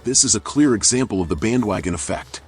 This is a clear example of the bandwagon effect.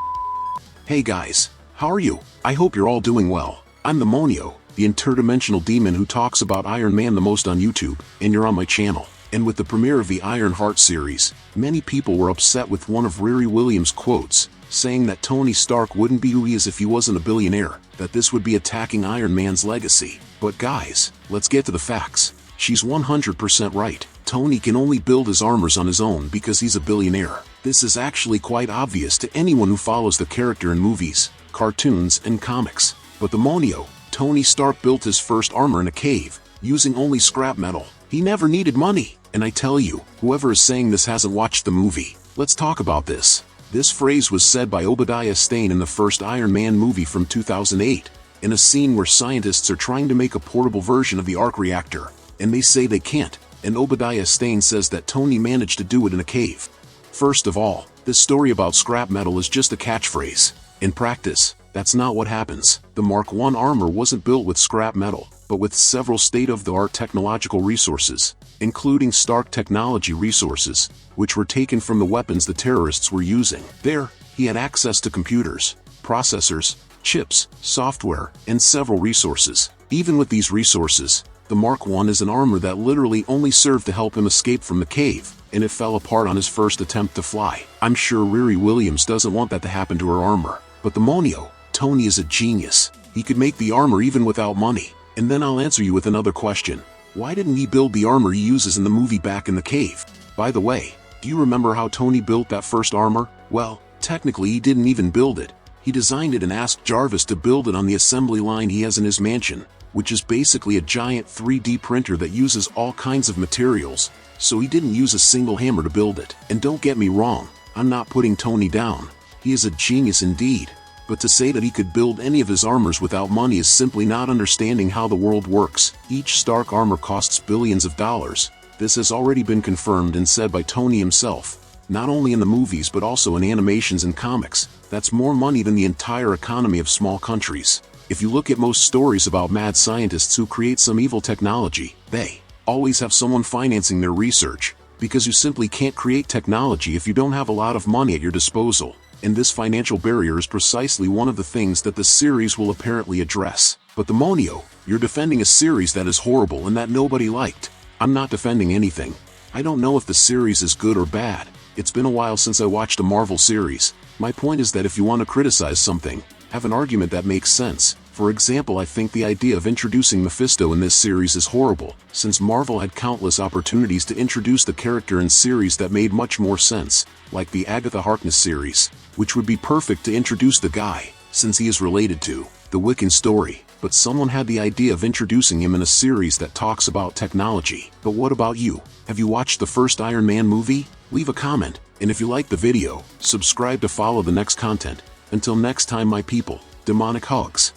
Hey guys, how are you? I hope you're all doing well. I'm the Monio, the interdimensional demon who talks about Iron Man the most on YouTube, and you're on my channel. And with the premiere of the Iron Heart series, many people were upset with one of Riri Williams' quotes, saying that Tony Stark wouldn't be who he is if he wasn't a billionaire, that this would be attacking Iron Man's legacy. But guys, let's get to the facts. She's 100% right. Tony can only build his armors on his own because he's a billionaire. This is actually quite obvious to anyone who follows the character in movies, cartoons, and comics. But the Monio, Tony Stark built his first armor in a cave, using only scrap metal. He never needed money. And I tell you, whoever is saying this hasn't watched the movie. Let's talk about this. This phrase was said by Obadiah Stane in the first Iron Man movie from 2008, in a scene where scientists are trying to make a portable version of the arc reactor, and they say they can't, and Obadiah Stane says that Tony managed to do it in a cave. First of all, this story about scrap metal is just a catchphrase. In practice, that's not what happens. The Mark I armor wasn't built with scrap metal, but with several state-of-the-art technological resources, including Stark technology resources, which were taken from the weapons the terrorists were using. There, he had access to computers, processors, chips, software, and several resources. Even with these resources, the Mark I is an armor that literally only served to help him escape from the cave, and it fell apart on his first attempt to fly. I'm sure Riri Williams doesn't want that to happen to her armor. But the Monio, Tony is a genius. He could make the armor even without money. And then I'll answer you with another question. Why didn't he build the armor he uses in the movie back in the cave? By the way, do you remember how Tony built that first armor? Well, technically he didn't even build it. He designed it and asked Jarvis to build it on the assembly line he has in his mansion, which is basically a giant 3D printer that uses all kinds of materials, so he didn't use a single hammer to build it. And don't get me wrong, I'm not putting Tony down. He is a genius indeed. But to say that he could build any of his armors without money is simply not understanding how the world works. Each Stark armor costs billions of dollars. This has already been confirmed and said by Tony himself, not only in the movies but also in animations and comics. That's more money than the entire economy of small countries. If you look at most stories about mad scientists who create some evil technology, they always have someone financing their research, because you simply can't create technology if you don't have a lot of money at your disposal. And this financial barrier is precisely one of the things that the series will apparently address. But the Monio, you're defending a series that is horrible and that nobody liked. I'm not defending anything. I don't know if the series is good or bad. It's been a while since I watched a Marvel series. My point is that if you want to criticize something, have an argument that makes sense. For example, I think the idea of introducing Mephisto in this series is horrible, since Marvel had countless opportunities to introduce the character in series that made much more sense, like the Agatha Harkness series, which would be perfect to introduce the guy, since he is related to the Wiccan story. But someone had the idea of introducing him in a series that talks about technology. But what about you? Have you watched the first Iron Man movie? Leave a comment, and if you like the video, subscribe to follow the next content. Until next time my people, demonic hugs.